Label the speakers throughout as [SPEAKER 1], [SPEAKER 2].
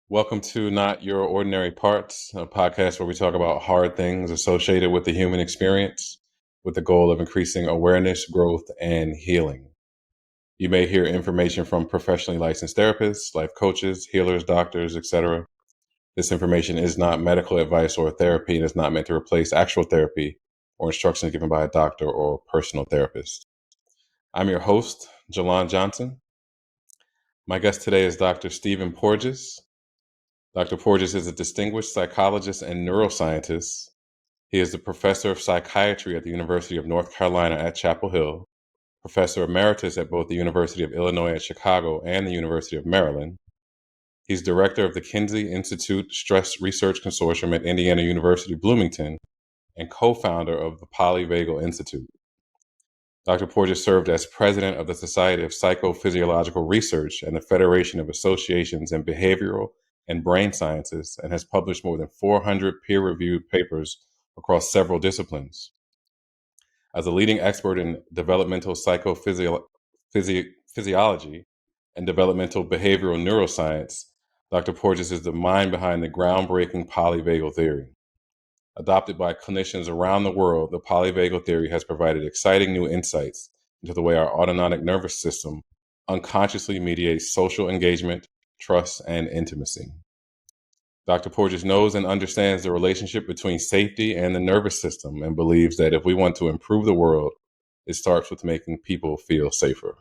[SPEAKER 1] Welcome to Not Your Ordinary Parts, a podcast where we talk about hard things associated with the human experience with the goal of increasing awareness, growth, and healing. You may hear information from professionally licensed therapists, life coaches, healers, doctors, etc. This information is not medical advice or therapy and is not meant to replace actual therapy or instructions given by a doctor or personal therapist. I'm your host, Jalon Johnson. My guest today is Dr. Stephen Porges. Dr. Porges is a distinguished psychologist and neuroscientist. He is the Professor of Psychiatry at the University of North Carolina at Chapell Hill, Professor Emeritus at both the University of Illinois at Chicago and the University of Maryland. He's Director of the Kinsey Institute Stress Research Consortium at Indiana University Bloomington and co-founder of the Polyvagal Institute. Dr. Porges served as President of the Society of Psychophysiological Research and the Federation of Associations in Behavioral and Brain Sciences and has published more than 400 peer-reviewed papers across several disciplines. As a leading expert in developmental psychophysiology and developmental behavioral neuroscience, Dr. Porges is the mind behind the groundbreaking Polyvagal Theory. Adopted by clinicians around the world, the Polyvagal Theory has provided exciting new insights into the way our autonomic nervous system unconsciously mediates social engagement, trust, and intimacy. Dr. Porges knows and understands the relationship between safety and the nervous system and believes that if we want to improve the world, it starts with making people feel safer.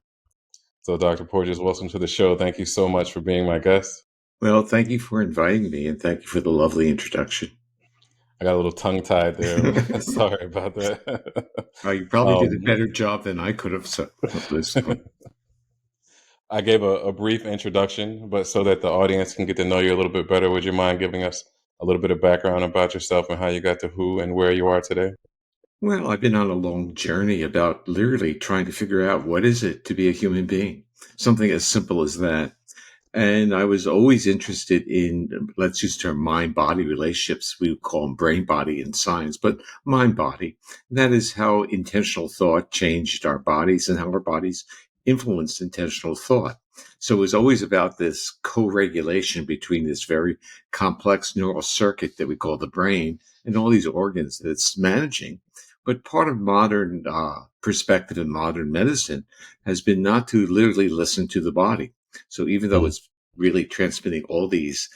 [SPEAKER 1] So, Dr. Porges, welcome to the show. Thank you so much for being my guest.
[SPEAKER 2] Well, thank you for inviting me, and thank you for the lovely introduction.
[SPEAKER 1] I got a little tongue-tied there. Sorry about that.
[SPEAKER 2] You probably did a better job than I could have.
[SPEAKER 1] I gave a brief introduction, but so that the audience can get to know you a little bit better, would you mind giving us a little bit of background about yourself and how you got to who and where you are today?
[SPEAKER 2] Well, I've been on a long journey about literally trying to figure out what is it to be a human being, something as simple as that. And I was always interested in, let's use the term mind-body relationships. We would call them brain-body in science, but mind-body. That is how intentional thought changed our bodies and how our bodies influenced intentional thought. So it was always about this co-regulation between this very complex neural circuit that we call the brain and all these organs that it's managing. But part of modern perspective in modern medicine has been not to literally listen to the body. So even though it's really transmitting all these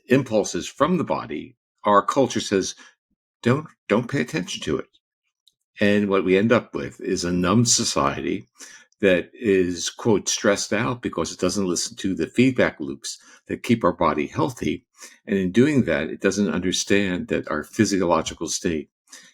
[SPEAKER 2] impulses from the body, our culture says, don't pay attention to it. And what we end up with is a numb society that is, quote, stressed out because it doesn't listen to the feedback loops that keep our body healthy. And in doing that, it doesn't understand that our physiological state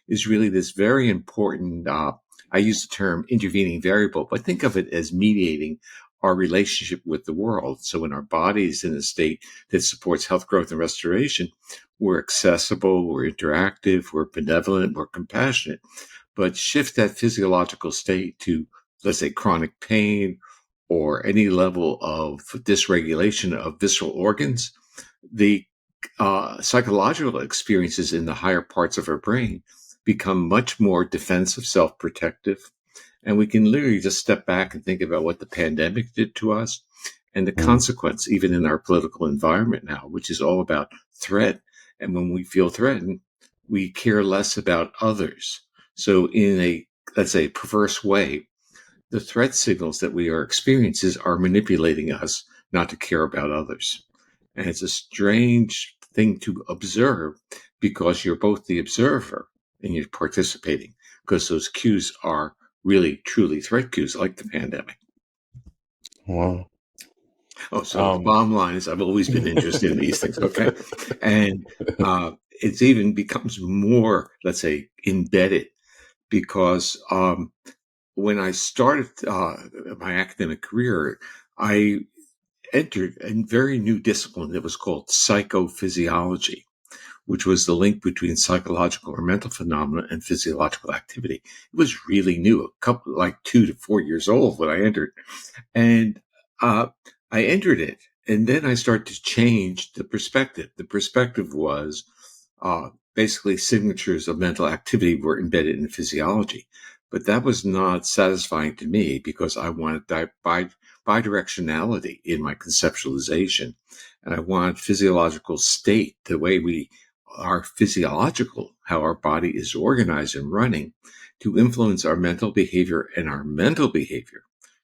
[SPEAKER 2] is really this very important, I use the term intervening variable, but think of it as mediating our relationship with the world. So when our body is in a state that supports health, growth, and restoration, we're accessible, we're interactive, we're benevolent, we're compassionate. But shift that physiological state to, let's say, chronic pain or any level of dysregulation of visceral organs, the psychological experiences in the higher parts of our brain become much more defensive, self-protective. And we can literally just step back and think about what the pandemic did to us and the consequence, even in our political environment now, which is all about threat. And when we feel threatened, we care less about others. So in a, let's say, perverse way, the threat signals that we are experiencing are manipulating us not to care about others. And it's a strange thing to observe because you're both the observer and you're participating, because those cues are really, truly threat cues like the pandemic.
[SPEAKER 1] Wow.
[SPEAKER 2] Oh, so the bottom line is I've always been interested in these things, okay? And it's even becomes more, let's say, embedded because when I started my academic career, I entered a very new discipline that was called psychophysiology, which was the link between psychological or mental phenomena and physiological activity. It was really new, like 2 to 4 years old when I entered. And I entered it, and then I started to change the perspective. The perspective was basically signatures of mental activity were embedded in physiology. But that was not satisfying to me because I wanted by bidirectionality in my conceptualization. And I want physiological state, the way we are physiological, how our body is organized and running, to influence our mental behavior, and our mental behavior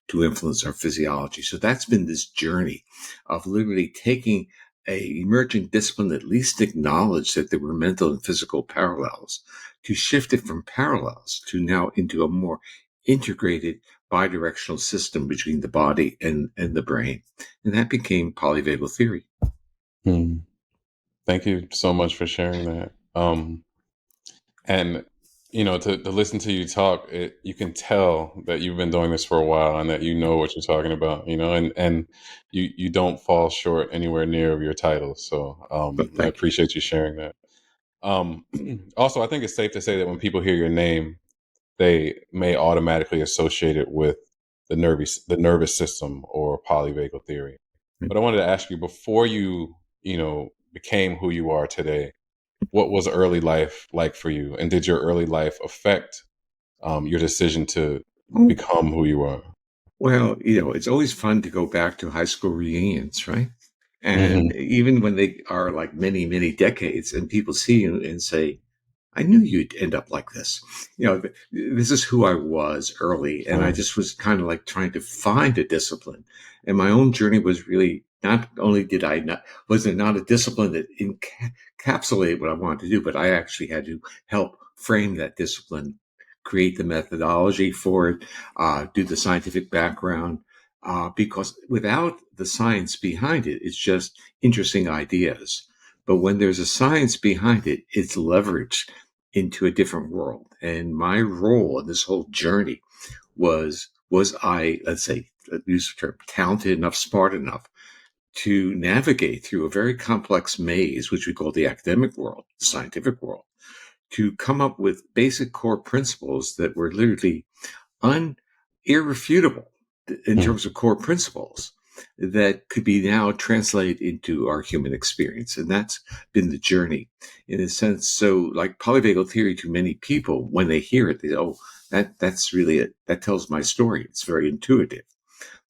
[SPEAKER 2] to influence our physiology. So that's been this journey of literally taking a emerging discipline that at least acknowledged that there were mental and physical parallels, to shift it from parallels to now into a more integrated bidirectional system between the body and the brain. And that became polyvagal theory.
[SPEAKER 1] Hmm. Thank you so much for sharing that. And to listen to you talk, you can tell that you've been doing this for a while and that you know what you're talking about. And you don't fall short anywhere near of your titles. So
[SPEAKER 2] But
[SPEAKER 1] I
[SPEAKER 2] thank you.
[SPEAKER 1] appreciate you sharing that. Also, I think it's safe to say that when people hear your name, they may automatically associate it with the nervous system or polyvagal theory. But I wanted to ask you, before you became who you are today, what was early life like for you, and did your early life affect your decision to
[SPEAKER 2] Oh,
[SPEAKER 1] become who you are?
[SPEAKER 2] well, it's always fun to go back to high school reunions, right? And
[SPEAKER 1] Hmm.
[SPEAKER 2] even when they are like many, many decades, and people see you and say, I knew you'd end up like this. This is who I was early. And I
[SPEAKER 1] Right.
[SPEAKER 2] just was kind of like trying to find a discipline. And my own journey was really not only was it not a discipline that encapsulated what I wanted to do, but I actually had to help frame that discipline, create the methodology for it, do the scientific background. Because without the science behind it, it's just interesting ideas. But when there's a science behind it, it's leveraged into a different world. And my role in this whole journey was I, let's say, use the term, talented enough, smart enough to navigate through a very complex maze, which we call the academic world, the scientific world, to come up with basic core principles that were literally irrefutable in
[SPEAKER 1] Mm.
[SPEAKER 2] terms of core principles that could be now translated into our human experience. And that's been the journey in a sense. So like polyvagal theory, to many people, when they hear it, they say, oh, that's really it. That tells my story. It's very intuitive.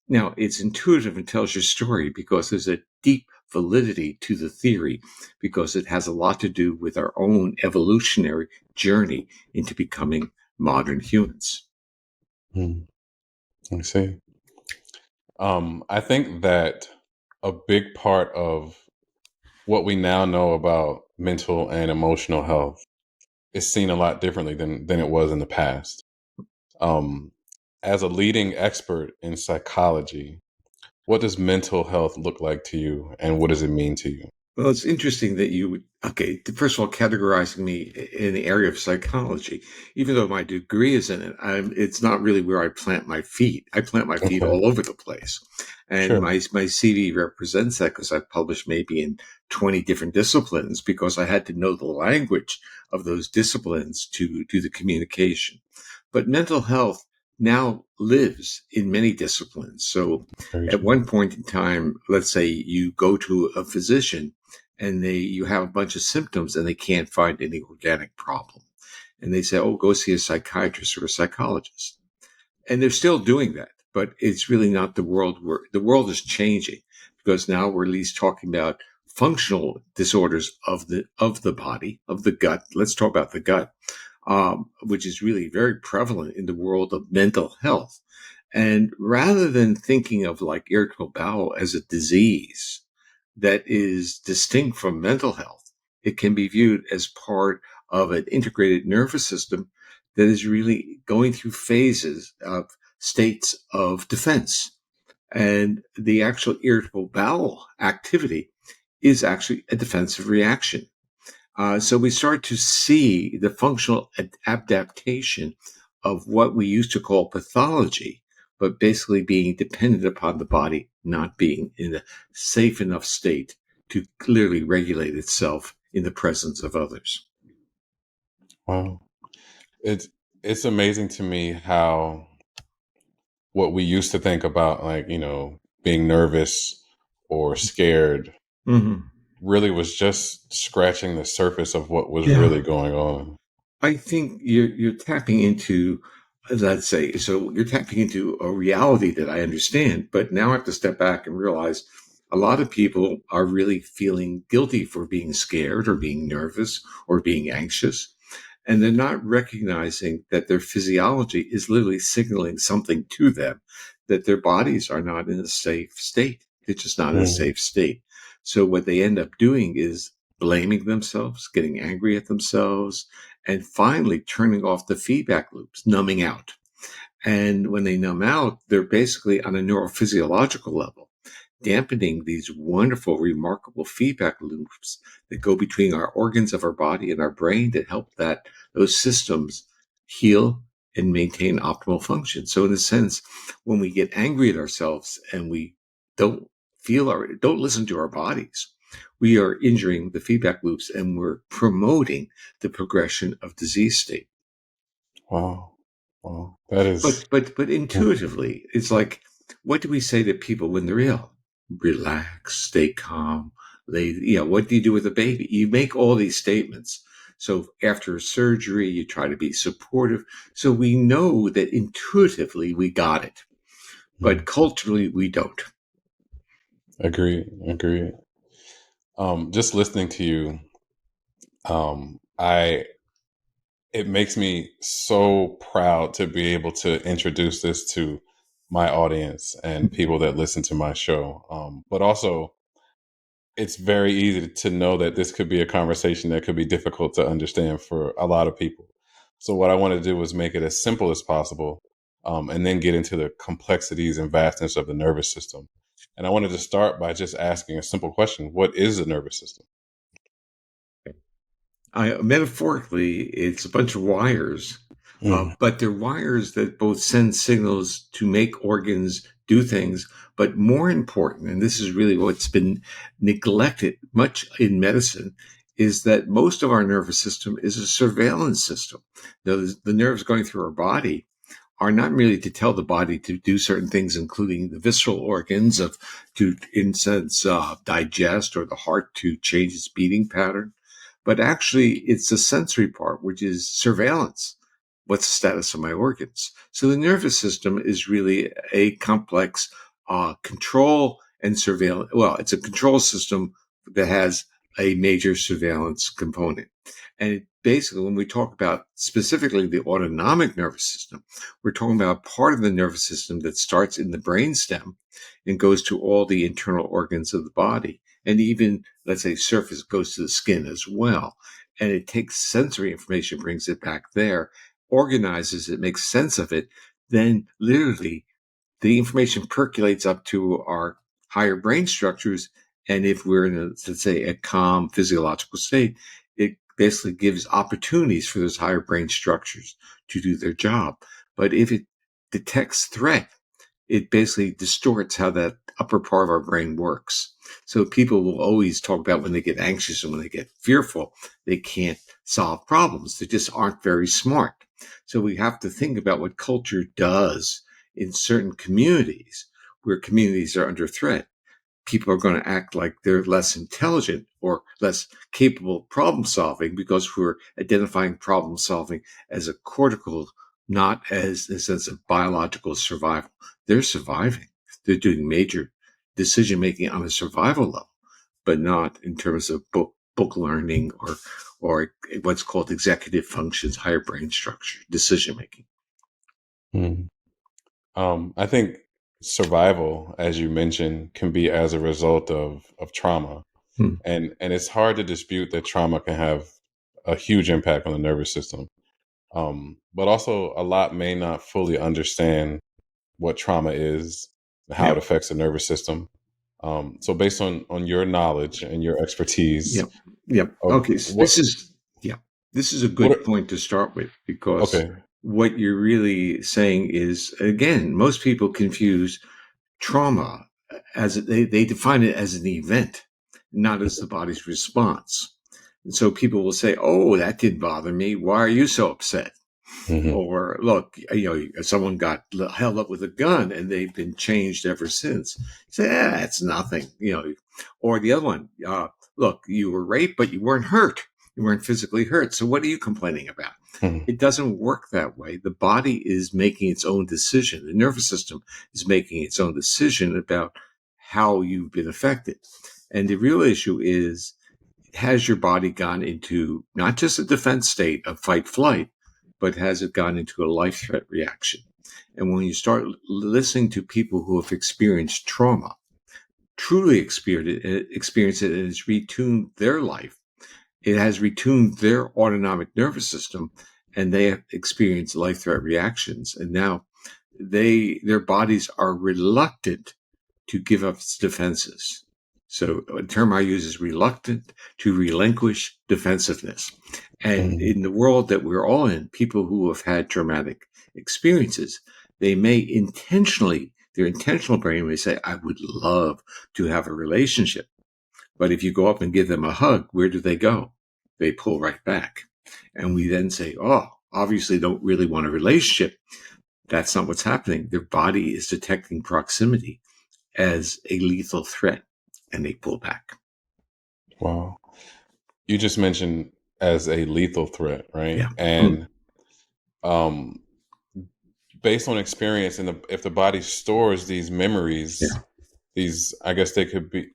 [SPEAKER 2] Now, it's intuitive and tells your story because there's a deep validity to the theory, because it has a lot to do with our own evolutionary journey into becoming modern humans.
[SPEAKER 1] Mm. I see. I think that a big part of what we now know about mental and emotional health is seen a lot differently than it was in the past. Um, as a leading expert in psychology, what does mental health look like to you, and what does it mean to you?
[SPEAKER 2] Well, it's interesting that you would, okay, first of all, categorizing me in the area of psychology, even though my degree is in it, it's not really where I plant my feet. I plant my feet
[SPEAKER 1] Okay,
[SPEAKER 2] all over the place. And
[SPEAKER 1] sure.
[SPEAKER 2] my CV represents that because I've published maybe in 20 different disciplines because I had to know the language of those disciplines to do the communication. But mental health now lives in many disciplines. So
[SPEAKER 1] Very
[SPEAKER 2] at
[SPEAKER 1] true.
[SPEAKER 2] one point in time, let's say you go to a physician and you have a bunch of symptoms and they can't find any organic problem. And they say, oh, go see a psychiatrist or a psychologist. And they're still doing that, but it's really not the world where the world is changing, because now we're at least talking about functional disorders of the body, of the gut. Let's talk about the gut, which is really very prevalent in the world of mental health. And rather than thinking of like irritable bowel as a disease that is distinct from mental health, it can be viewed as part of an integrated nervous system that is really going through phases of states of defense. And the actual irritable bowel activity is actually a defensive reaction. So we start to see the functional adaptation of what we used to call pathology, but basically being dependent upon the body not being in a safe enough state to clearly regulate itself in the presence of others.
[SPEAKER 1] Wow. It's it's amazing to me how what we used to think about, like, being nervous or scared,
[SPEAKER 2] Mm-hmm.
[SPEAKER 1] really was just scratching the surface of what was
[SPEAKER 2] Yeah.
[SPEAKER 1] really going on.
[SPEAKER 2] I think you're tapping into let's say, so you're tapping into a reality that I understand, but now I have to step back and realize a lot of people are really feeling guilty for being scared or being nervous or being anxious. And they're not recognizing that their physiology is literally signaling something to them, that their bodies are not in a safe state. They're just not in a
[SPEAKER 1] Mm.
[SPEAKER 2] safe state. So what they end up doing is blaming themselves, getting angry at themselves, and finally turning off the feedback loops, numbing out. And when they numb out, they're basically on a neurophysiological level, dampening these wonderful, remarkable feedback loops that go between our organs of our body and our brain that help those systems heal and maintain optimal function. So in a sense, when we get angry at ourselves and we don't don't listen to our bodies, we are injuring the feedback loops and we're promoting the progression of disease state.
[SPEAKER 1] Wow. Wow. That is.
[SPEAKER 2] But intuitively, it's like, what do we say to people when they're ill? Relax, stay calm. What do you do with a baby? You make all these statements. So after surgery, you try to be supportive. So we know that intuitively we got it, but
[SPEAKER 1] Mm.
[SPEAKER 2] culturally we don't.
[SPEAKER 1] Agree. Agree. Just listening to you, I it makes me so proud to be able to introduce this to my audience and people that listen to my show. But also, it's very easy to know that this could be a conversation that could be difficult to understand for a lot of people. So, what I want to do is make it as simple as possible, and then get into the complexities and vastness of the nervous system. And I wanted to start by just asking a simple question: what is the nervous system?
[SPEAKER 2] Metaphorically, it's a bunch of wires,
[SPEAKER 1] Mm.
[SPEAKER 2] but they're wires that both send signals to make organs do things. But more important, and this is really what's been neglected much in medicine, is that most of our nervous system is a surveillance system. The nerves going through our body are not merely to tell the body to do certain things, including the visceral organs to, in sense, digest, or the heart to change its beating pattern, but actually it's the sensory part, which is surveillance. What's the status of my organs? So the nervous system is really a complex control and surveillance. Well, it's a control system that has a major surveillance component. And basically, when we talk about specifically the autonomic nervous system, we're talking about part of the nervous system that starts in the brainstem and goes to all the internal organs of the body. And even, let's say, surface goes to the skin as well. And it takes sensory information, brings it back there, organizes it, makes sense of it. Then literally the information percolates up to our higher brain structures. And if we're in let's say, a calm physiological state, it basically gives opportunities for those higher brain structures to do their job. But if it detects threat, it basically distorts how that upper part of our brain works. So people will always talk about when they get anxious and when they get fearful, they can't solve problems. They just aren't very smart. So we have to think about what culture does in certain communities where communities are under threat. People are going to act like they're less intelligent or less capable of problem solving because we're identifying problem solving as a cortical, not as a sense of biological survival. They're surviving. They're doing major decision making on a survival level, but not in terms of book learning or what's called executive functions, higher brain structure, decision making.
[SPEAKER 1] Mm. I think survival, as you mentioned, can be as a result of trauma,
[SPEAKER 2] Hmm.
[SPEAKER 1] and it's hard to dispute that trauma can have a huge impact on the nervous system. But also, a lot may not fully understand what trauma is, how it
[SPEAKER 2] Yep.
[SPEAKER 1] affects the nervous system. So, based on your knowledge and your expertise,
[SPEAKER 2] Yep. Yep.
[SPEAKER 1] of
[SPEAKER 2] Okay. So
[SPEAKER 1] what
[SPEAKER 2] this is a
[SPEAKER 1] what
[SPEAKER 2] good
[SPEAKER 1] are,
[SPEAKER 2] point to start with, because
[SPEAKER 1] okay,
[SPEAKER 2] what you're really saying is, again, most people confuse trauma as they define it as an event, not as the body's response. And so people will say, "Oh, that didn't bother me. Why are you so upset?"
[SPEAKER 1] hmm
[SPEAKER 2] Or, "Look, someone got held up with a gun and they've been changed ever since." You say, "It's nothing." Or the other one, "Look, you were raped, but you weren't hurt." You weren't physically hurt. So what are you complaining about?
[SPEAKER 1] Mhm.
[SPEAKER 2] It doesn't work that way. The body is making its own decision. The nervous system is making its own decision about how you've been affected. And the real issue is, has your body gone into not just a defense state of fight flight, but has it gone into a life threat reaction? And when you start listening to people who have experienced trauma, truly experienced it, and it's retuned their life, it has retuned their autonomic nervous system, and they have experienced life threat reactions. And now their bodies are reluctant to give up its defenses. So a term I use is reluctant to relinquish defensiveness. And
[SPEAKER 1] Mhm.
[SPEAKER 2] in the world that we're all in, people who have had traumatic experiences, they may their intentional brain may say, I would love to have a relationship. But if you go up and give them a hug, where do they go? They pull right back. And we then say, oh, obviously don't really want a relationship. That's not what's happening. Their body is detecting proximity as a lethal threat, and they pull back.
[SPEAKER 1] Wow. You just mentioned as a lethal threat, right?
[SPEAKER 2] Yeah. Mm.
[SPEAKER 1] And um, based on experience, and if the body stores these memories,
[SPEAKER 2] Yeah.
[SPEAKER 1] these, I guess they could be,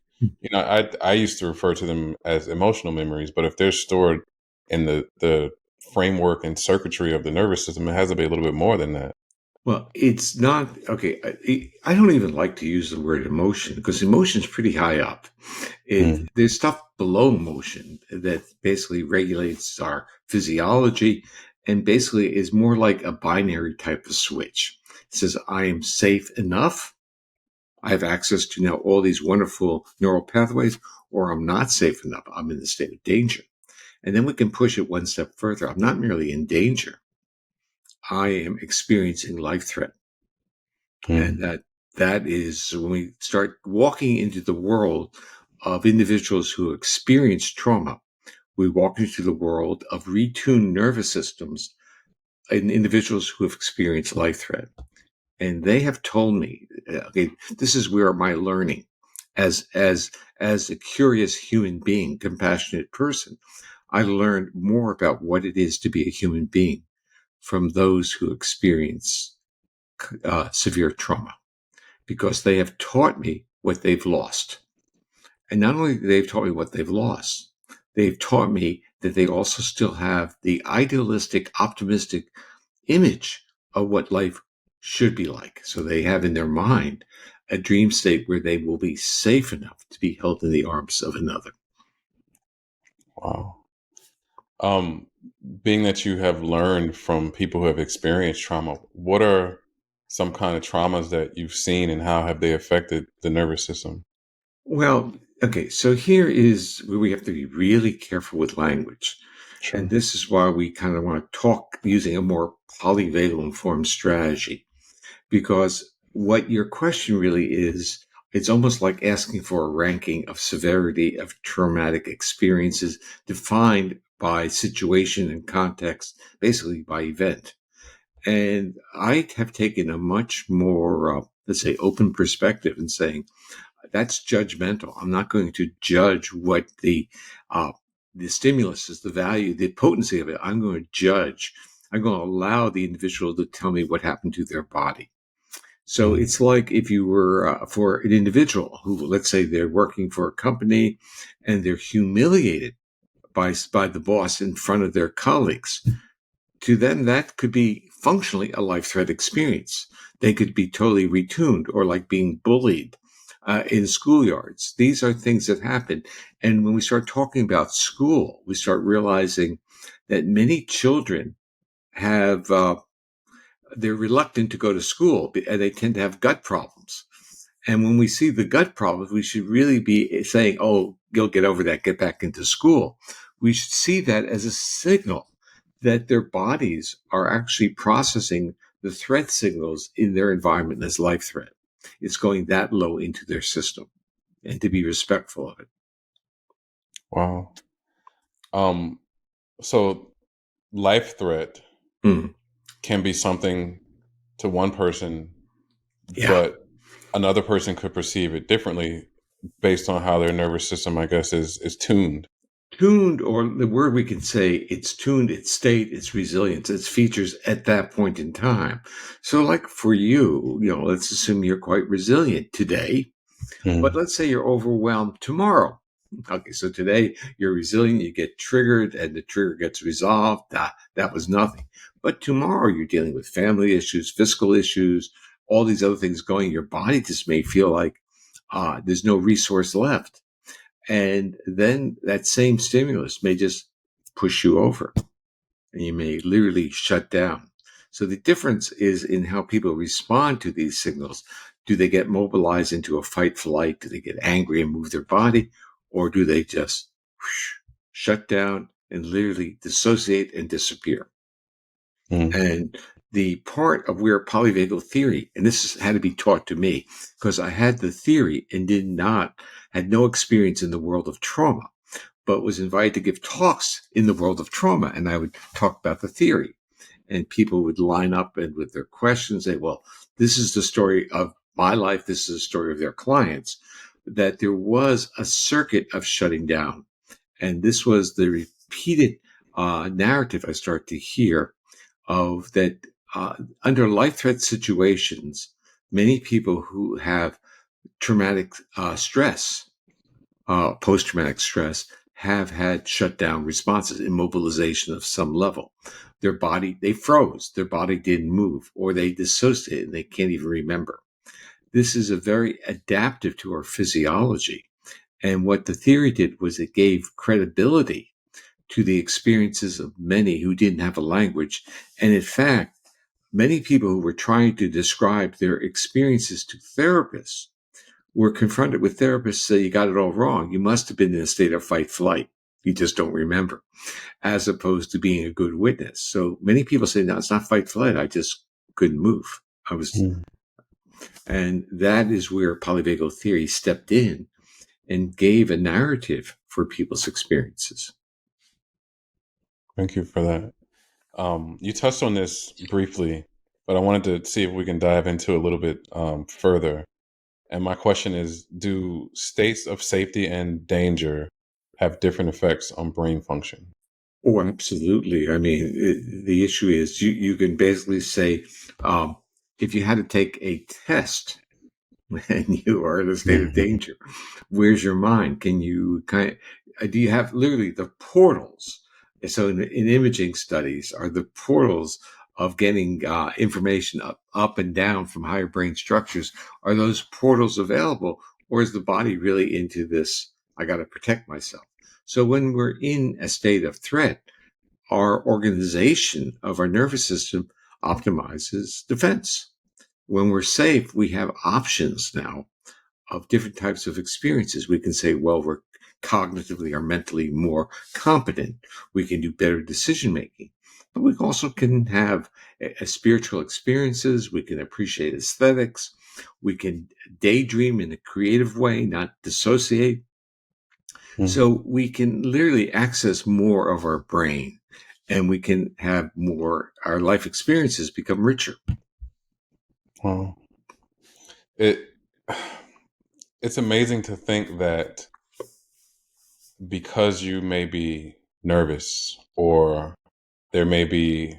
[SPEAKER 1] I used to refer to them as emotional memories, but if they're stored in the framework and circuitry of the nervous system, it has to be a little bit more than that.
[SPEAKER 2] Well, it's not okay. I don't even like to use the word emotion because emotion is pretty high up.
[SPEAKER 1] Mm.
[SPEAKER 2] There's stuff below emotion that basically regulates our physiology and basically is more like a binary type of switch. It says, I am safe enough. I have access to now all these wonderful neural pathways, or I'm not safe enough. I'm in a state of danger. And then we can push it one step further. I'm not merely in danger. I am experiencing life threat. And
[SPEAKER 1] Mm.
[SPEAKER 2] that is when we start walking into the world of individuals who experience trauma, we walk into the world of retuned nervous systems and individuals who have experienced life threat. And they have told me, okay, this is where my learning as a curious human being, compassionate person, I learned more about what it is to be a human being from those who experience severe trauma, because they have taught me what they've lost. And not only they've taught me what they've lost, they've taught me that they also still have the idealistic, optimistic image of what life should be like. So they have in their mind a dream state where they will be safe enough to be held in the arms of another.
[SPEAKER 1] Wow. Um, Being that you have learned from people who have experienced trauma, what are some kind of traumas that you've seen and how have they affected the nervous system?
[SPEAKER 2] Well, okay, so here is where we have to be really careful with language. And
[SPEAKER 1] Sure.
[SPEAKER 2] this is why we kind of want to talk using a more polyvagal informed strategy. Because what your question really is, it's almost like asking for a ranking of severity of traumatic experiences defined by situation and context, basically by event. And I have taken a much more, let's say, open perspective in saying that's judgmental. I'm not going to judge what the stimulus is, the value, the potency of it. I'm going to judge. I'm going to allow the individual to tell me what happened to their body. So
[SPEAKER 1] Mm.
[SPEAKER 2] it's like if you were for an individual who, let's say, they're working for a company and they're humiliated by the boss in front of their colleagues. To them, that could be functionally a life threat experience. They could be totally retuned, or like being bullied in schoolyards. These are things that happen. And when we start talking about school, we start realizing that many children have they're reluctant to go to school, and they tend to have gut problems. And when we see the gut problems, we should really be saying, oh, you'll get over that, get back into school. We should see that as a signal that their bodies are actually processing the threat signals in their environment as life threat. It's going that low into their system, and to be respectful of it.
[SPEAKER 1] Wow. Um, so life threat
[SPEAKER 2] Mm.
[SPEAKER 1] can be something to one person,
[SPEAKER 2] Yeah.
[SPEAKER 1] but another person could perceive it differently based on how their nervous system, I guess, is tuned.
[SPEAKER 2] tuned, or the word we can say, it's tuned, its state, its resilience, its features at that point in time. So like for you, let's assume you're quite resilient today, but
[SPEAKER 1] Mm.
[SPEAKER 2] let's say you're overwhelmed tomorrow. Okay, so today you're resilient, you get triggered, and the trigger gets resolved. That was nothing. But tomorrow you're dealing with family issues, fiscal issues, all these other things going. Your body just may feel like there's no resource left. And then that same stimulus may just push you over and you may literally shut down. So the difference is in how people respond to these signals. Do they get mobilized into a fight flight? Do they get angry and move their body? Or do they just shut down and literally dissociate and disappear?
[SPEAKER 1] Mm.
[SPEAKER 2] And the part of where polyvagal theory, and this had to be taught to me because I had the theory and had no experience in the world of trauma, but was invited to give talks in the world of trauma. And I would talk about the theory, and people would line up and with their questions say, well, this is the story of my life. This is the story of their clients, that there was a circuit of shutting down. And this was the repeated narrative I start to hear of that under life threat situations, many people who have traumatic stress, post-traumatic stress, have had shutdown responses, immobilization of some level. Their body, they froze, their body didn't move, or they dissociated and they can't even remember. This is a very adaptive to our physiology. And what the theory did was it gave credibility to the experiences of many who didn't have a language. And in fact, many people who were trying to describe their experiences to therapists were confronted with therapists say, you got it all wrong. You must have been in a state of fight flight. You just don't remember, as opposed to being a good witness. So many people say, no, it's not fight flight. I just couldn't move.
[SPEAKER 1] Mm.
[SPEAKER 2] And that is where polyvagal theory stepped in and gave a narrative for people's experiences.
[SPEAKER 1] Thank you for that. You touched on this briefly, but I wanted to see if we can dive into a little bit further. And my question is, do states of safety and danger have different effects on brain function?
[SPEAKER 2] Oh, absolutely. I mean, the issue is you can basically say, if you had to take a test and you are in a state of danger, where's your mind? Can you do you have literally the portals? So in imaging studies, are the portals of getting information up and down from higher brain structures, are those portals available? Or is the body really into this, I got to protect myself? So when we're in a state of threat, our organization of our nervous system optimizes defense. When we're safe, we have options now of different types of experiences. We can say, well, we're cognitively or mentally more competent. We can do better decision making. But we also can have spiritual experiences. We can appreciate aesthetics. We can daydream in a creative way, not dissociate. So we can literally access more of our brain, and we can have more, our life experiences become richer.
[SPEAKER 1] Well, it it's amazing to think that because you may be nervous or there may be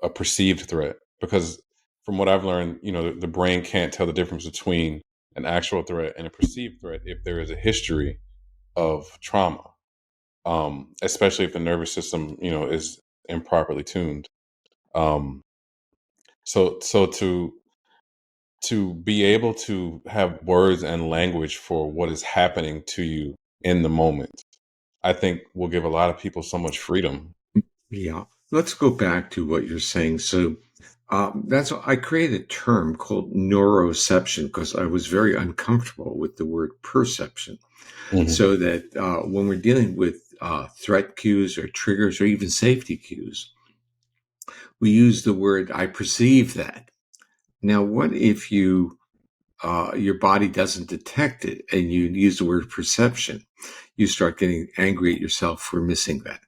[SPEAKER 1] a perceived threat, because from what I've learned, the brain can't tell the difference between an actual threat and a perceived threat if there is a history of trauma, especially if the nervous system, is improperly tuned. Um, so to be able to have words and language for what is happening to you in the moment, I think will give a lot of people so much freedom.
[SPEAKER 2] Yeah. Let's go back to what you're saying. So that's I created a term called neuroception because I was very uncomfortable with the word perception.
[SPEAKER 1] Hmm.
[SPEAKER 2] So that when we're dealing with threat cues or triggers or even safety cues, we use the word I perceive that. Now, what if your body doesn't detect it and you use the word perception? You start getting angry at yourself for missing that.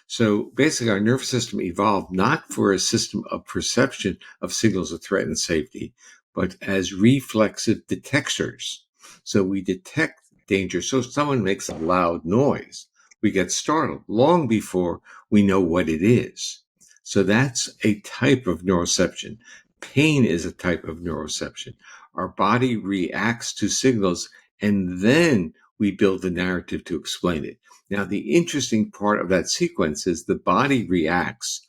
[SPEAKER 2] So basically, our nervous system evolved not for a system of perception of signals of threat and safety, but as reflexive detectors. So we detect danger. So if someone makes a loud noise, we get startled long before we know what it is. So that's a type of neuroception. Pain is a type of neuroception. Our body reacts to signals, and then we build the narrative to explain it. Now, the interesting part of that sequence is the body reacts,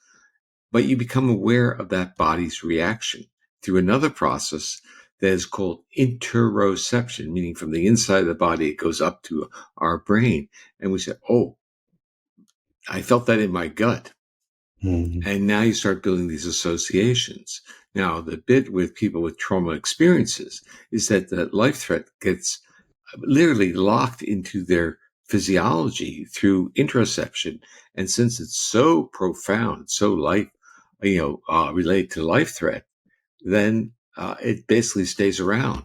[SPEAKER 2] but you become aware of that body's reaction through another process that is called interoception, meaning from the inside of the body, it goes up to our brain. And we say, oh, I felt that in my gut.
[SPEAKER 1] Mm-hmm.
[SPEAKER 2] And now you start building these associations. Now, the bit with people with trauma experiences is that the life threat gets literally locked into their physiology through interoception. And since it's so profound, so related to life threat, then it basically stays around.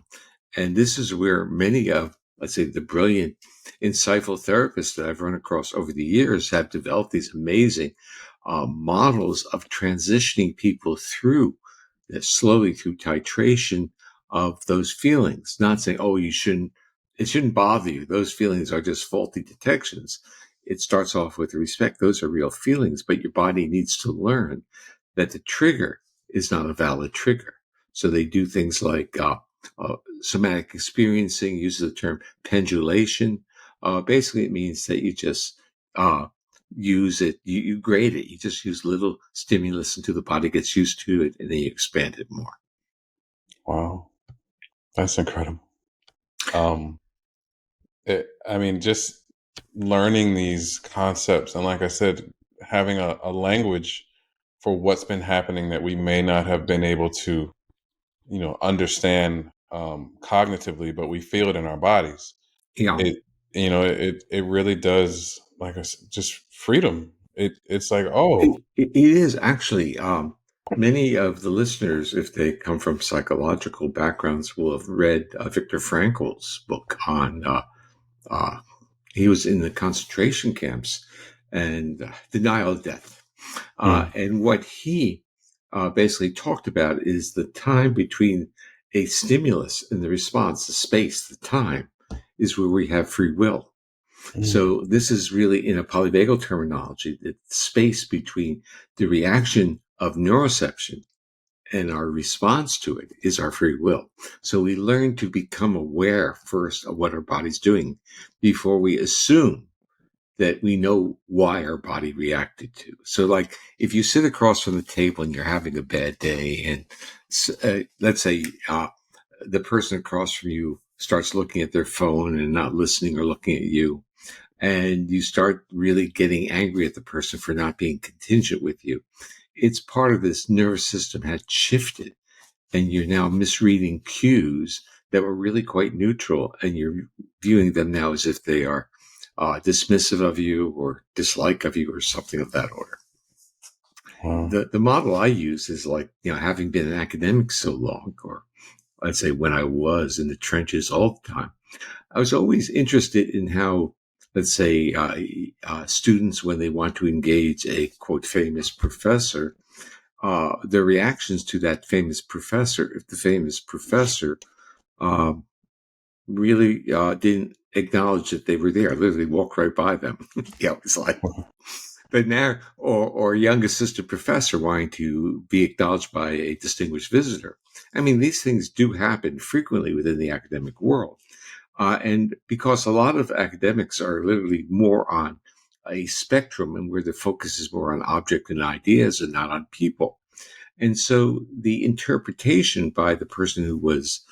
[SPEAKER 2] And this is where many of, let's say, the brilliant, insightful therapists that I've run across over the years have developed these amazing models of transitioning people through slowly through titration of those feelings, not saying, oh, it shouldn't bother you. Those feelings are just faulty detections. It starts off with respect. Those are real feelings, but your body needs to learn that the trigger is not a valid trigger. So they do things like somatic experiencing, uses the term pendulation. Basically, it means that you just use it, you grade it. You just use little stimulus until the body gets used to it, and then you expand it more.
[SPEAKER 1] Wow, that's incredible. Just learning these concepts, and like I said, having a language for what's been happening that we may not have been able to, understand cognitively, but we feel it in our bodies.
[SPEAKER 2] Yeah.
[SPEAKER 1] It really does, like just freedom. It's like, oh,
[SPEAKER 2] It is actually. Many of the listeners, if they come from psychological backgrounds, will have read Viktor Frankl's book on. He was in the concentration camps and denial of death. And what he basically talked about is the time between a stimulus and the response, the space, the time is where we have free will. So this is really, in a polyvagal terminology, the space between the reaction of neuroception and our response to it is our free will. So we learn to become aware first of what our body's doing before we assume that we know why our body reacted to. So like if you sit across from the table and you're having a bad day, and let's say the person across from you starts looking at their phone and not listening or looking at you, and you start really getting angry at the person for not being contingent with you, it's part of this nervous system had shifted, and you're now misreading cues that were really quite neutral, and you're viewing them now as if they are dismissive of you or dislike of you or something of that order. Wow. The model I use is like, having been an academic so long, or I'd say when I was in the trenches all the time, I was always interested in how, let's say, students, when they want to engage a, quote, famous professor, their reactions to that famous professor, if the famous professor really didn't acknowledge that they were there, literally walk right by them. It's like, but now, or a young assistant professor wanting to be acknowledged by a distinguished visitor. I mean, these things do happen frequently within the academic world. And because a lot of academics are literally more on a spectrum, and where the focus is more on object and ideas and not on people. And so the interpretation by the person who was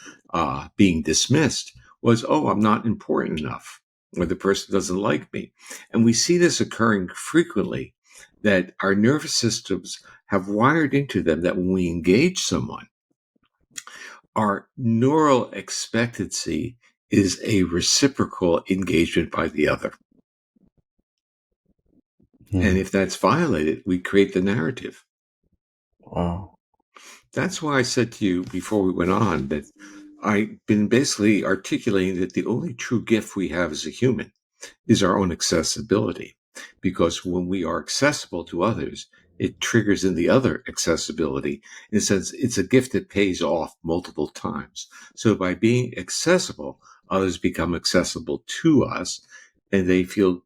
[SPEAKER 2] being dismissed was, oh, I'm not important enough, or the person doesn't like me. And we see this occurring frequently, that our nervous systems have wired into them that when we engage someone, our neural expectancy is a reciprocal engagement by the other. And if that's violated, we create the narrative.
[SPEAKER 1] Wow.
[SPEAKER 2] That's why I said to you before we went on that I've been basically articulating that the only true gift we have as a human is our own accessibility. Because when we are accessible to others, it triggers in the other accessibility. In a sense, it's a gift that pays off multiple times. So by being accessible, others become accessible to us, and they feel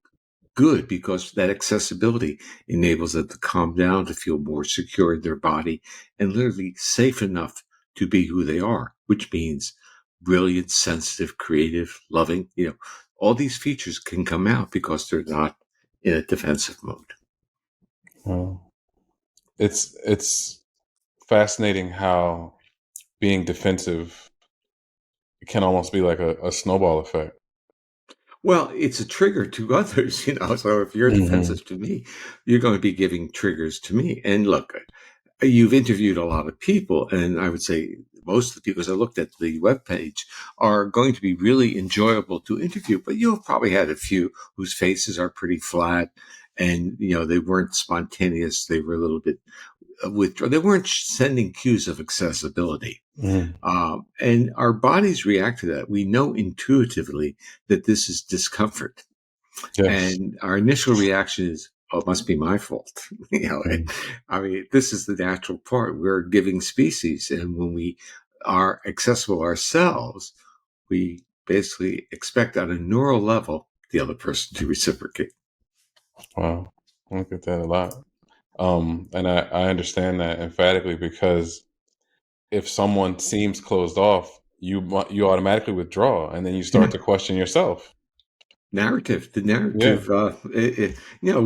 [SPEAKER 2] good because that accessibility enables them to calm down, to feel more secure in their body, and literally safe enough to be who they are, which means brilliant, sensitive, creative, loving. All these features can come out because they're not in a defensive mode.
[SPEAKER 1] Well, it's fascinating how being defensive can almost be like a snowball effect.
[SPEAKER 2] Well, it's a trigger to others, So if you're
[SPEAKER 1] Mm-hmm.
[SPEAKER 2] defensive to me, you're going to be giving triggers to me. And look, you've interviewed a lot of people, and I would say most of the people, as I looked at the webpage, are going to be really enjoyable to interview. But you've probably had a few whose faces are pretty flat, and they weren't spontaneous. They were a little bit withdrawn. They weren't sending cues of accessibility.
[SPEAKER 1] Mm-hmm.
[SPEAKER 2] And our bodies react to that. We know intuitively that this is discomfort.
[SPEAKER 1] Yes.
[SPEAKER 2] And our initial reaction is, oh, it must be my fault. This is the natural part. We're a giving species. And when we are accessible ourselves, we basically expect on a neural level the other person to reciprocate.
[SPEAKER 1] Wow. I look at that a lot. And I understand that emphatically, because if someone seems closed off, you automatically withdraw, and then you start to question yourself.
[SPEAKER 2] The narrative,
[SPEAKER 1] Yeah.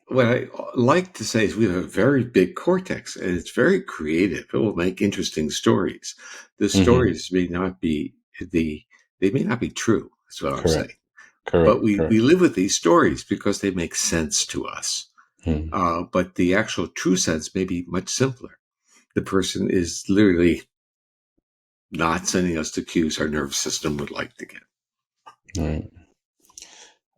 [SPEAKER 2] what I like to say is we have a very big cortex, and it's very creative. It will make interesting stories. The
[SPEAKER 1] Mm-hmm.
[SPEAKER 2] stories may not be they may not be true. That's what I'm
[SPEAKER 1] Correct.
[SPEAKER 2] saying. But
[SPEAKER 1] Correct.
[SPEAKER 2] we
[SPEAKER 1] Correct.
[SPEAKER 2] live with these stories because they make sense to us.
[SPEAKER 1] Mm-hmm.
[SPEAKER 2] But the actual true sense may be much simpler. The person is literally not sending us the cues our nervous system would like to get.
[SPEAKER 1] Right.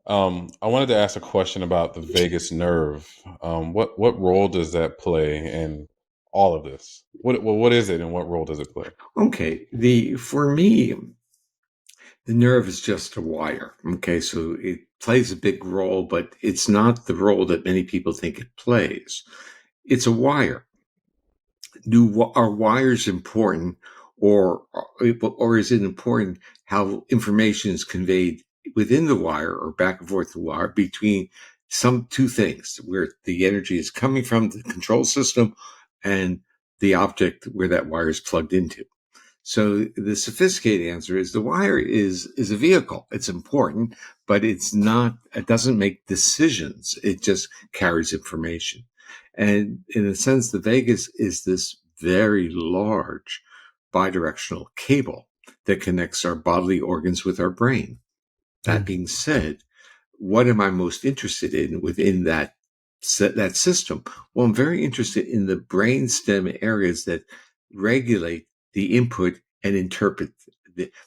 [SPEAKER 1] I wanted to ask a question about the vagus nerve. What role does that play in all of this? What is it, and what role does it play?
[SPEAKER 2] Okay, for me, the nerve is just a wire. Okay, so it plays a big role, but it's not the role that many people think it plays. It's a wire. Are wires important, or is it important how information is conveyed within the wire or back and forth the wire between some two things, where the energy is coming from the control system and the object where that wire is plugged into? So the sophisticated answer is the wire is a vehicle. It's important, but it doesn't make decisions. It just carries information. And in a sense, the vagus is this very large bidirectional cable that connects our bodily organs with our brain. That being said, what am I most interested in within that system? Well, I'm very interested in the brainstem areas that regulate the input and interpret,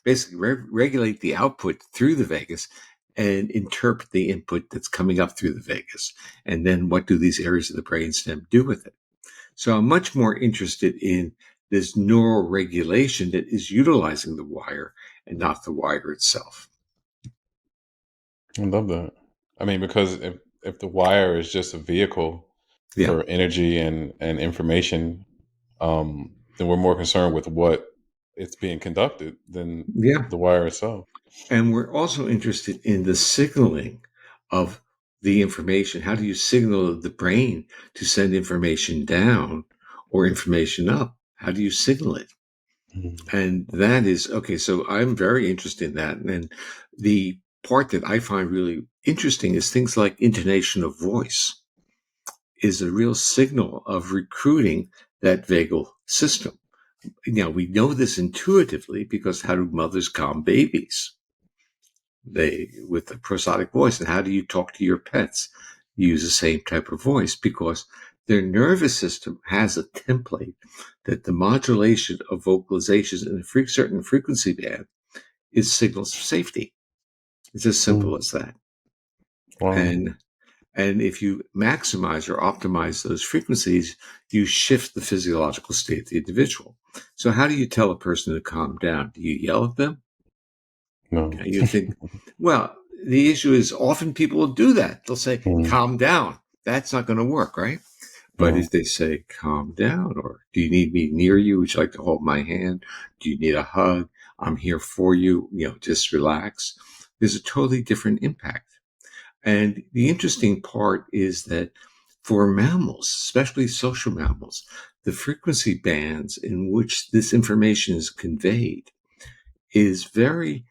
[SPEAKER 2] basically regulate the output through the vagus and interpret the input that's coming up through the vagus. And then what do these areas of the brainstem do with it? So I'm much more interested in this neural regulation that is utilizing the wire and not the wire itself.
[SPEAKER 1] I love that. I mean, because if the wire is just a vehicle
[SPEAKER 2] Yeah.
[SPEAKER 1] for energy and information, then we're more concerned with what it's being conducted than
[SPEAKER 2] Yeah.
[SPEAKER 1] the wire itself.
[SPEAKER 2] And we're also interested in the signaling of the information. How do you signal the brain to send information down or information up? How do you signal it?
[SPEAKER 1] Mhm.
[SPEAKER 2] And that is okay. So I'm very interested in that. And the part that I find really interesting is things like intonation of voice is a real signal of recruiting that vagal system. Now, we know this intuitively because how do mothers calm babies? With the prosodic voice. And how do you talk to your pets? You use the same type of voice because their nervous system has a template that the modulation of vocalizations in a certain frequency band is signals for safety. It's as simple
[SPEAKER 1] Mm.
[SPEAKER 2] as that.
[SPEAKER 1] Wow.
[SPEAKER 2] And if you maximize or optimize those frequencies, you shift the physiological state of the individual. So how do you tell a person to calm down? Do you yell at them?
[SPEAKER 1] No.
[SPEAKER 2] You think, well, the issue is often people will do that. They'll say,
[SPEAKER 1] Mm.
[SPEAKER 2] calm down. That's not going to work, right? But
[SPEAKER 1] No.
[SPEAKER 2] if they say, calm down, or do you need me near you? Would you like to hold my hand? Do you need a hug? I'm here for you. Just relax. There's a totally different impact. And the interesting part is that for mammals, especially social mammals, the frequency bands in which this information is conveyed is very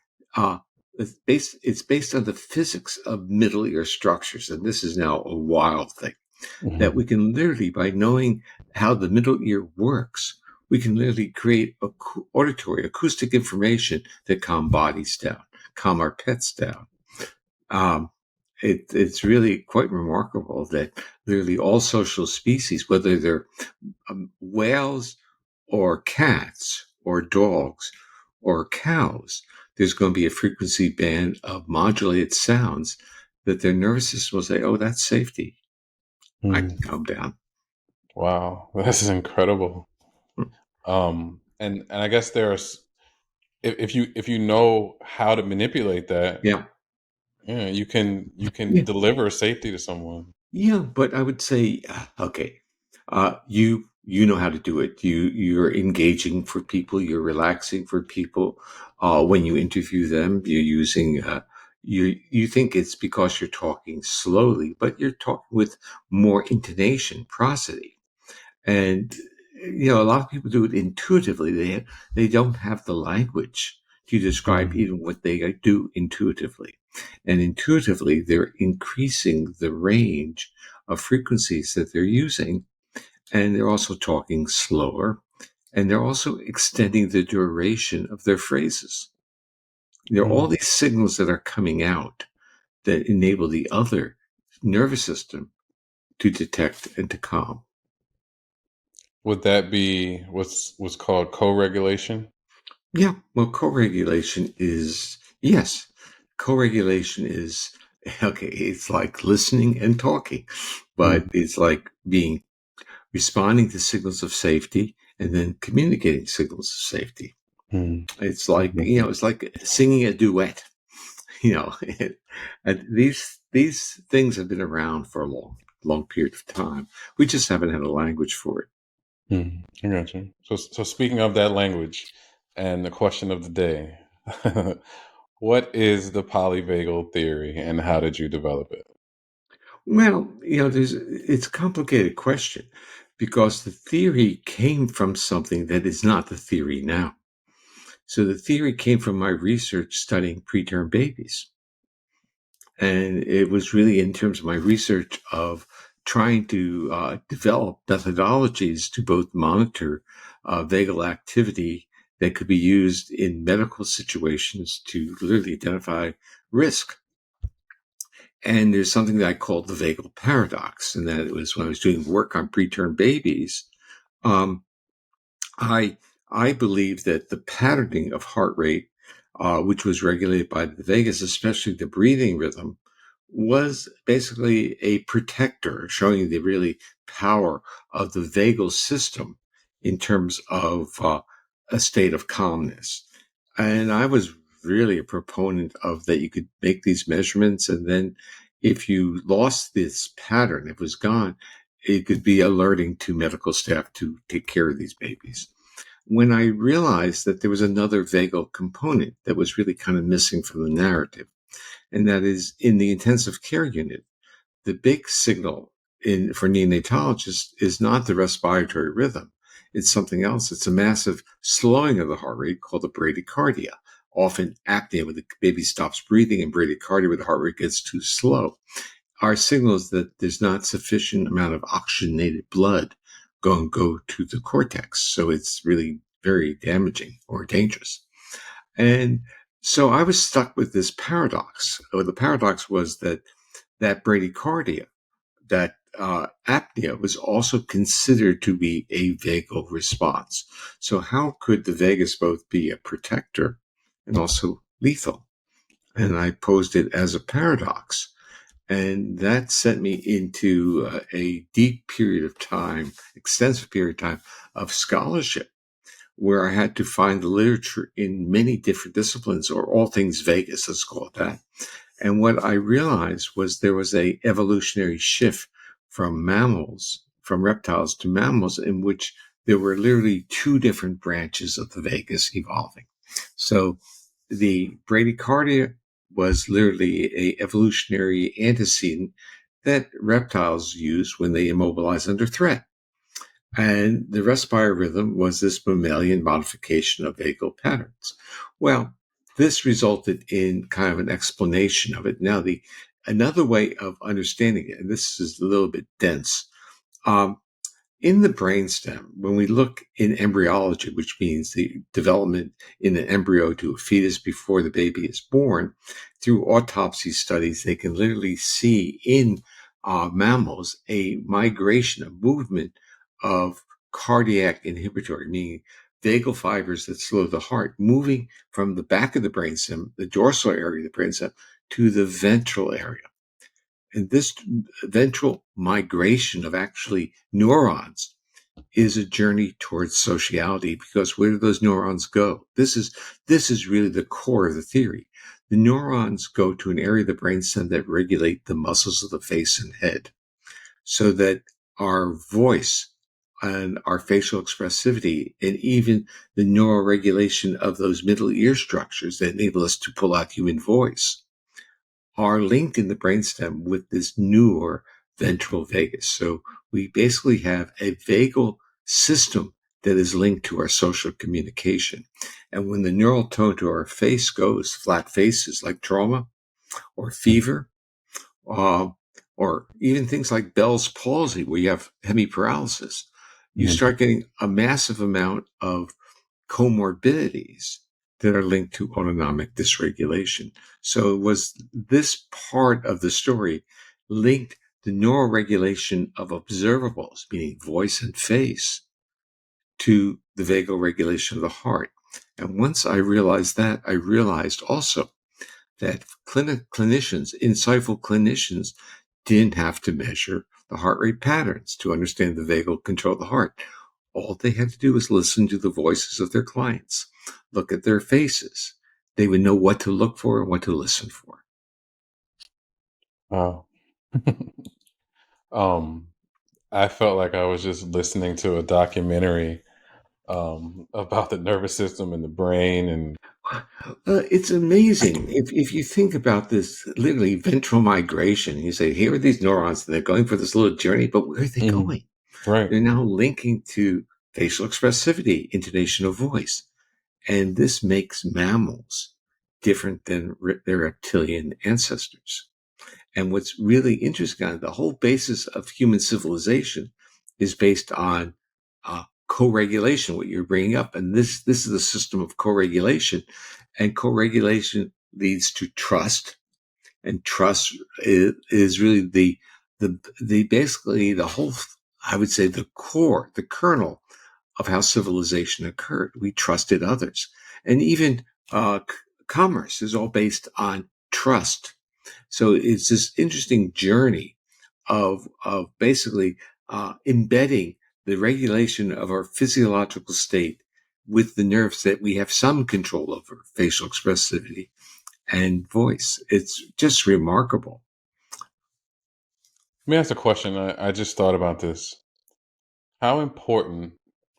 [SPEAKER 2] it's based on the physics of middle ear structures. And this is now a wild thing that we can literally, by knowing how the middle ear works, we can literally create auditory acoustic information that calm bodies down, calm our pets down. It's really quite remarkable that literally all social species, whether they're whales or cats or dogs or cows, there's going to be a frequency band of modulated sounds that their nervous system will say, oh, that's safety. I can calm down.
[SPEAKER 1] Wow, this is incredible. And I guess there's if you know how to manipulate that,
[SPEAKER 2] Yeah.
[SPEAKER 1] you can
[SPEAKER 2] Yeah.
[SPEAKER 1] deliver safety to someone.
[SPEAKER 2] Yeah, but I would say, okay, you know how to do it. You're engaging for people. You're relaxing for people. When you interview them, you're using. You think it's because you're talking slowly, but you're talking with more intonation, prosody, and a lot of people do it intuitively. They don't have the language to describe even what they do intuitively. And intuitively, they're increasing the range of frequencies that they're using. And they're also talking slower. And they're also extending the duration of their phrases. There are all these signals that are coming out that enable the other nervous system to detect and to calm.
[SPEAKER 1] Would that be what's called co-regulation?
[SPEAKER 2] Yeah, well, co-regulation is, yes, co-regulation is, okay, it's like listening and talking, but it's like responding to signals of safety and then communicating signals of safety. It's like, it's like singing a duet, and these things have been around for a long period of time. We just haven't had a language for it.
[SPEAKER 1] I got you. So speaking of that language and the question of the day, what is the polyvagal theory and how did you develop it?
[SPEAKER 2] Well, it's a complicated question because the theory came from something that is not the theory now. So the theory came from my research studying preterm babies. And it was really in terms of my research of trying to develop methodologies to both monitor vagal activity that could be used in medical situations to literally identify risk. And there's something that I called the vagal paradox, and that it was when I was doing work on preterm babies. I believe that the patterning of heart rate, which was regulated by the vagus, especially the breathing rhythm, was basically a protector, showing the really power of the vagal system in terms of a state of calmness. And I was really a proponent of that you could make these measurements, and then if you lost this pattern, it was gone, it could be alerting to medical staff to take care of these babies. When I realized that there was another vagal component that was really kind of missing from the narrative, and that is in the intensive care unit, the big signal for neonatologists is not the respiratory rhythm. It's something else. It's a massive slowing of the heart rate called the bradycardia, often apnea, where the baby stops breathing, and bradycardia, where the heart rate gets too slow, are signals that there's not sufficient amount of oxygenated blood go to the cortex. So it's really very damaging or dangerous. And so I was stuck with this paradox. The paradox was that bradycardia, that apnea, was also considered to be a vagal response. So how could the vagus both be a protector and also lethal? And I posed it as a paradox. And that sent me into a deep period of time, extensive period of time of scholarship, where I had to find the literature in many different disciplines, or all things vagus, let's call it that. And what I realized was there was a evolutionary shift from reptiles to mammals, in which there were literally two different branches of the vagus evolving. So the bradycardia was literally a evolutionary antecedent that reptiles use when they immobilize under threat. And the respire rhythm was this mammalian modification of vagal patterns. Well, this resulted in kind of an explanation of it. Now, another way of understanding it, and this is a little bit dense, in the brainstem, when we look in embryology, which means the development in an embryo to a fetus before the baby is born, through autopsy studies, they can literally see in mammals a migration, a movement of cardiac inhibitory, meaning vagal fibers that slow the heart, moving from the back of the brainstem, the dorsal area of the brainstem, to the ventral area. And this ventral migration of actually neurons is a journey towards sociality, because where do those neurons go? This is really the core of the theory. The neurons go to an area of the brainstem that regulate the muscles of the face and head, so that our voice and our facial expressivity and even the neuroregulation of those middle ear structures that enable us to pull out human voice are linked in the brainstem with this newer ventral vagus. So we basically have a vagal system that is linked to our social communication. And when the neural tone to our face goes, flat faces like trauma or fever, or even things like Bell's palsy, where you have hemiparalysis, you start getting a massive amount of comorbidities that are linked to autonomic dysregulation. So it was this part of the story linked the neuroregulation of observables, meaning voice and face, to the vagal regulation of the heart. And once I realized that, I realized also that clinicians, insightful clinicians, didn't have to measure the heart rate patterns to understand the vagal control of the heart. All they had to do was listen to the voices of their clients, look at their faces. They would know what to look for and what to listen for.
[SPEAKER 1] Wow. I felt like I was just listening to a documentary about the nervous system and the brain, and
[SPEAKER 2] It's amazing. If you think about this, literally ventral migration, you say, here are these neurons, and they're going for this little journey, but where are they going?
[SPEAKER 1] right.
[SPEAKER 2] They're now linking to facial expressivity, intonation of voice. And this makes mammals different than their reptilian ancestors. And what's really interesting, the whole basis of human civilization is based on co-regulation, what you're bringing up. And this is a system of co-regulation. And co-regulation leads to trust. And trust is really the basically the whole, I would say, the core, the kernel of how civilization occurred. We trusted others. And even commerce is all based on trust. So it's this interesting journey of basically embedding the regulation of our physiological state with the nerves that we have some control over, facial expressivity and voice. It's just remarkable.
[SPEAKER 1] Let me ask a question. I just thought about this. How important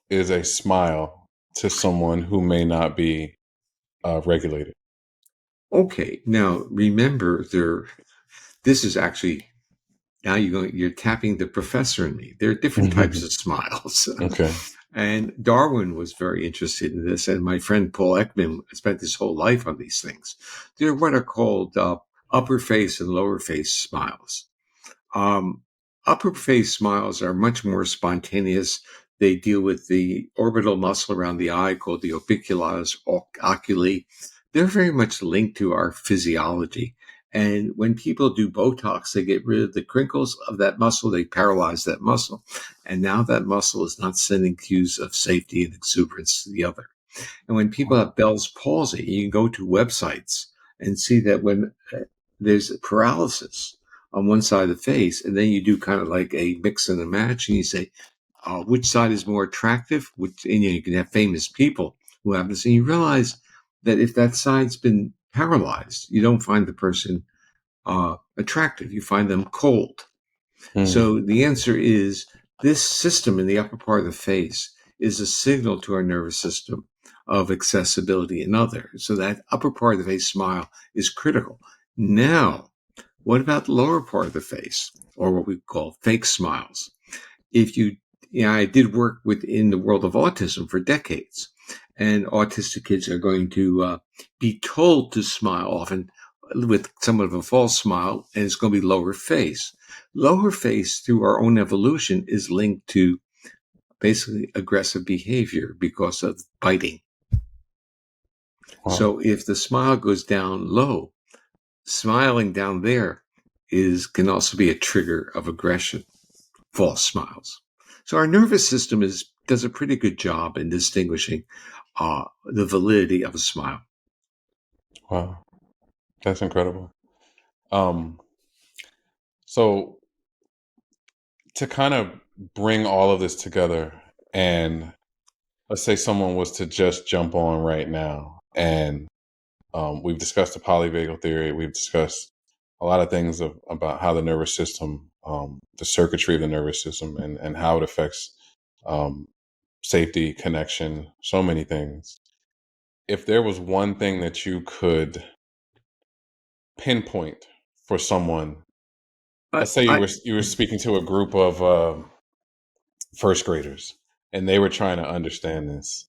[SPEAKER 1] is a smile to someone who may not be regulated?
[SPEAKER 2] Okay, now remember, this is actually, now you're tapping the professor in me. There are different types of smiles.
[SPEAKER 1] Okay.
[SPEAKER 2] And Darwin was very interested in this, and my friend Paul Ekman spent his whole life on these things. They're what are called upper face and lower face smiles. Upper face smiles are much more spontaneous. They deal with the orbital muscle around the eye called the orbicularis oculi. They're very much linked to our physiology. And when people do Botox, they get rid of the crinkles of that muscle. They paralyze that muscle. And now that muscle is not sending cues of safety and exuberance to the other. And when people have Bell's palsy, you can go to websites and see that when there's paralysis on one side of the face, and then you do kind of like a mix and a match, and you say, which side is more attractive? And you can have famous people who have this, and you realize that if that side's been paralyzed, you don't find the person attractive. You find them cold. So the answer is this system in the upper part of the face is a signal to our nervous system of accessibility in others. So that upper part of the face smile is critical. Now, what about the lower part of the face, or what we call fake smiles? I did work within the world of autism for decades, and autistic kids are going to be told to smile often with somewhat of a false smile, and it's going to be lower face. Lower face, through our own evolution, is linked to basically aggressive behavior because of biting.
[SPEAKER 1] Wow.
[SPEAKER 2] So if the smile goes down low, smiling down there can also be a trigger of aggression, false smiles. So our nervous system does a pretty good job in distinguishing the validity of a smile.
[SPEAKER 1] Wow. That's incredible. So to kind of bring all of this together, and let's say someone was to just jump on right now, and we've discussed the polyvagal theory, we've discussed a lot of things about how the nervous system, the circuitry of the nervous system, and how it affects safety, connection, so many things. If there was one thing that you could pinpoint for someone, let's say you were speaking to a group of first graders, and they were trying to understand this.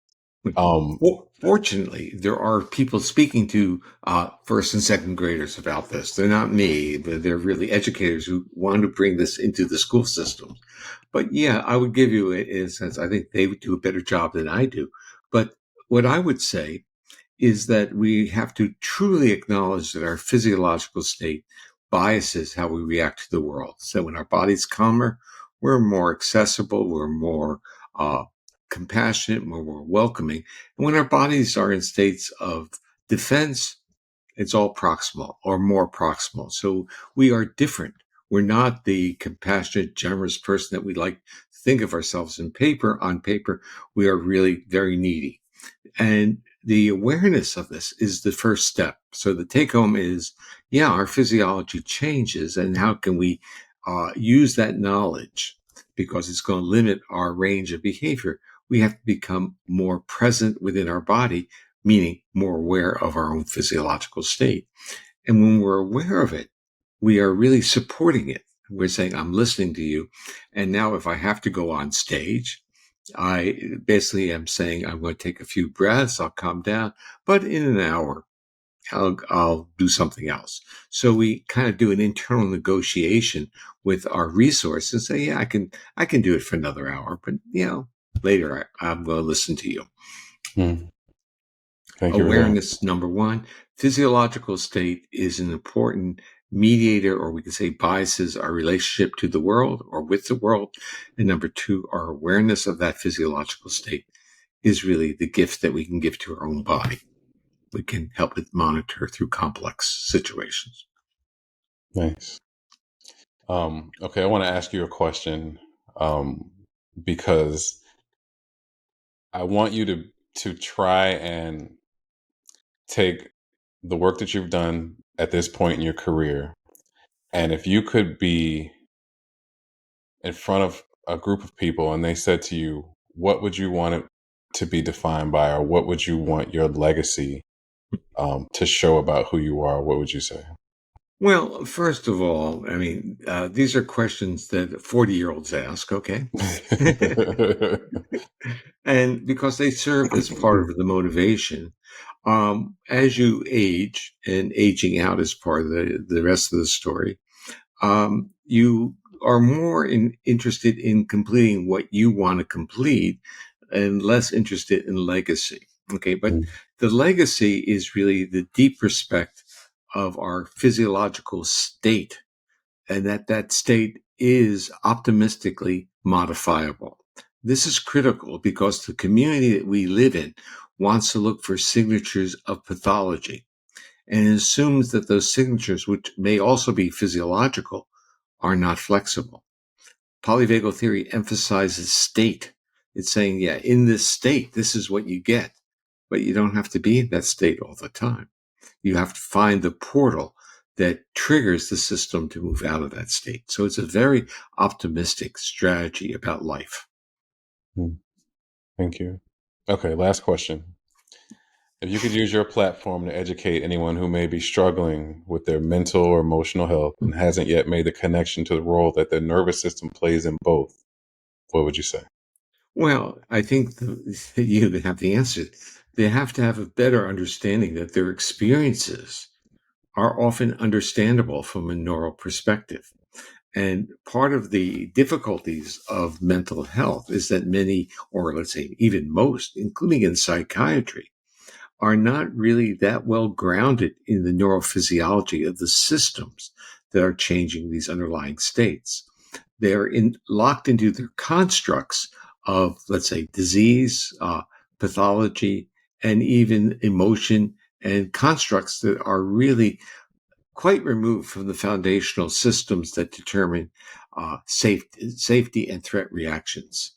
[SPEAKER 2] Fortunately, there are people speaking to first and second graders about this. They're not me, but they're really educators who want to bring this into the school system. But yeah, I would give you a sense. I think they would do a better job than I do. But what I would say is that we have to truly acknowledge that our physiological state biases how we react to the world. So when our body's calmer, we're more accessible, we're more compassionate, we're more welcoming. And when our bodies are in states of defense, it's all proximal or more proximal. So we are different. We're not the compassionate, generous person that we like to think of ourselves on paper. We are really very needy. And the awareness of this is the first step. So the take home is, our physiology changes, and how can we use that knowledge? Because it's going to limit our range of behavior. We have to become more present within our body, meaning more aware of our own physiological state. And when we're aware of it, we are really supporting it. We're saying, I'm listening to you. And now if I have to go on stage, I basically am saying, I'm going to take a few breaths, I'll calm down, but in an hour, I'll do something else. So we kind of do an internal negotiation with our resource and say, I can do it for another hour, but later I'm going to listen to you.
[SPEAKER 1] Thank you.
[SPEAKER 2] Awareness, number one. Physiological state is an important mediator, or we can say biases our relationship to the world or with the world. And number two, our awareness of that physiological state is really the gift that we can give to our own body. We can help it monitor through complex situations.
[SPEAKER 1] Nice. Okay, I want to ask you a question because I want you to try and take the work that you've done at this point in your career, and if you could be in front of a group of people and they said to you, what would you want it to be defined by, or what would you want your legacy to show about who you are, what would you say?
[SPEAKER 2] Well, first of all, I mean, these are questions that 40-year-olds ask, okay? And because they serve as part of the motivation. As you age, and aging out is part of the rest of the story, you are more interested in completing what you want to complete and less interested in legacy. Okay, but the legacy is really the deep respect of our physiological state, and that state is optimistically modifiable. This is critical because the community that we live in wants to look for signatures of pathology, and it assumes that those signatures, which may also be physiological, are not flexible. Polyvagal theory emphasizes state. It's saying, in this state, this is what you get, but you don't have to be in that state all the time. You have to find the portal that triggers the system to move out of that state. So it's a very optimistic strategy about life.
[SPEAKER 1] Thank you. Okay, last question. If you could use your platform to educate anyone who may be struggling with their mental or emotional health and hasn't yet made the connection to the role that their nervous system plays in both, what would you say?
[SPEAKER 2] Well, I think you have the answer. They have to have a better understanding that their experiences are often understandable from a neural perspective. And part of the difficulties of mental health is that many, or let's say even most, including in psychiatry, are not really that well grounded in the neurophysiology of the systems that are changing these underlying states. They're locked into their constructs of, let's say, disease, pathology, and even emotion, and constructs that are really quite removed from the foundational systems that determine safety and threat reactions.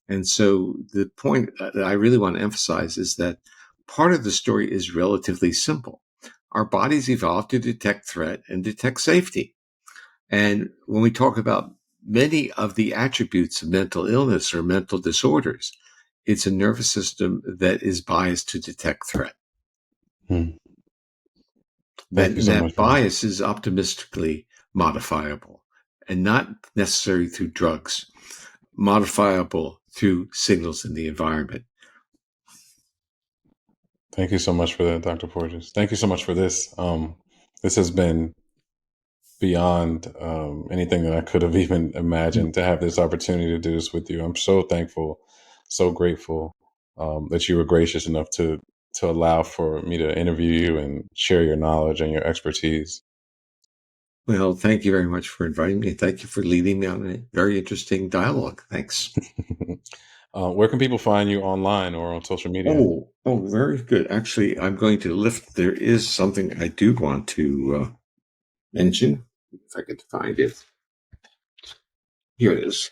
[SPEAKER 2] And so the point that I really want to emphasize is that part of the story is relatively simple. Our bodies evolved to detect threat and detect safety. And when we talk about many of the attributes of mental illness or mental disorders, it's a nervous system that is biased to detect threat.
[SPEAKER 1] Hmm. Thank you so
[SPEAKER 2] That
[SPEAKER 1] much for that.
[SPEAKER 2] bias is optimistically modifiable and not necessarily through drugs, modifiable through signals in the environment.
[SPEAKER 1] Thank you so much for that, Dr. Porges. Thank you so much for this. This has been beyond anything that I could have even imagined to have this opportunity to do this with you. I'm so thankful, so grateful that you were gracious enough to allow for me to interview you and share your knowledge and your expertise.
[SPEAKER 2] Well, thank you very much for inviting me. Thank you for leading me on a very interesting dialogue. Thanks.
[SPEAKER 1] Where can people find you online or on social media?
[SPEAKER 2] Oh, very good. Actually, I'm going to lift. There is something I do want to mention, if I could find it. Here it is.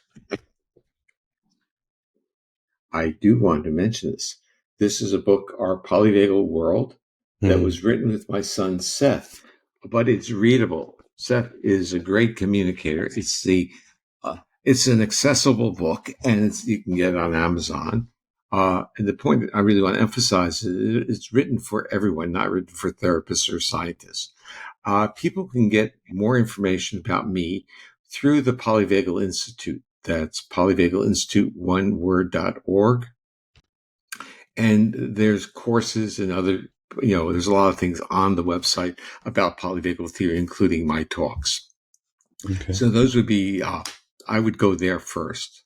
[SPEAKER 2] I do want to mention this. This is a book, Our Polyvagal World, that was written with my son Seth, but it's readable. Seth is a great communicator. It's an accessible book, and you can get it on Amazon. And the point that I really want to emphasize is it's written for everyone, not written for therapists or scientists. People can get more information about me through the Polyvagal Institute. That's Polyvagal Institute, oneword.org. And there's courses and other, there's a lot of things on the website about polyvagal theory, including my talks.
[SPEAKER 1] Okay.
[SPEAKER 2] So those would be, I would go there first.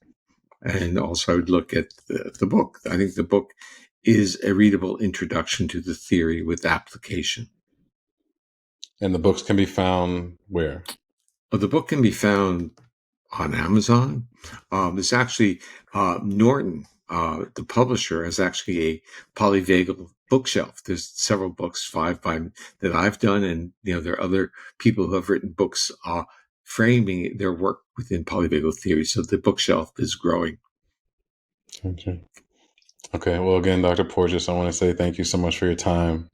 [SPEAKER 2] And also I would look at the book. I think the book is a readable introduction to the theory with application.
[SPEAKER 1] And the books can be found where?
[SPEAKER 2] Well, the book can be found on Amazon. There's actually Norton, the publisher, has actually a polyvagal bookshelf. There's several books, 5 that I've done, and there are other people who have written books framing their work within polyvagal theory. So the bookshelf is growing.
[SPEAKER 1] Okay. Well, again, Dr. Porges, I want to say thank you so much for your time.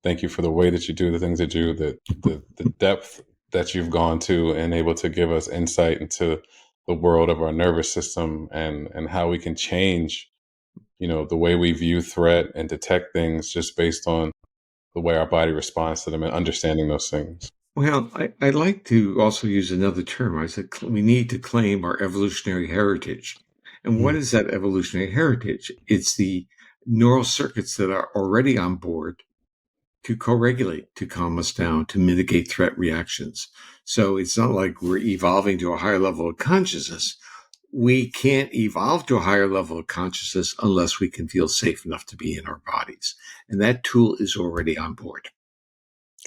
[SPEAKER 1] Thank you for the way that you do the things that you do, the depth that you've gone to and able to give us insight into the world of our nervous system and how we can change, the way we view threat and detect things just based on the way our body responds to them and understanding those things.
[SPEAKER 2] Well, I'd like to also use another term. I said we need to claim our evolutionary heritage. And what is that evolutionary heritage? It's the neural circuits that are already on board to co-regulate, to calm us down, to mitigate threat reactions. So it's not like we're evolving to a higher level of consciousness. We can't evolve to a higher level of consciousness unless we can feel safe enough to be in our bodies. And that tool is already on board.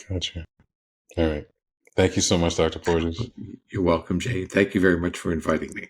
[SPEAKER 1] Gotcha. All right. Thank you so much, Dr. Porges.
[SPEAKER 2] You're welcome, Jay. Thank you very much for inviting me.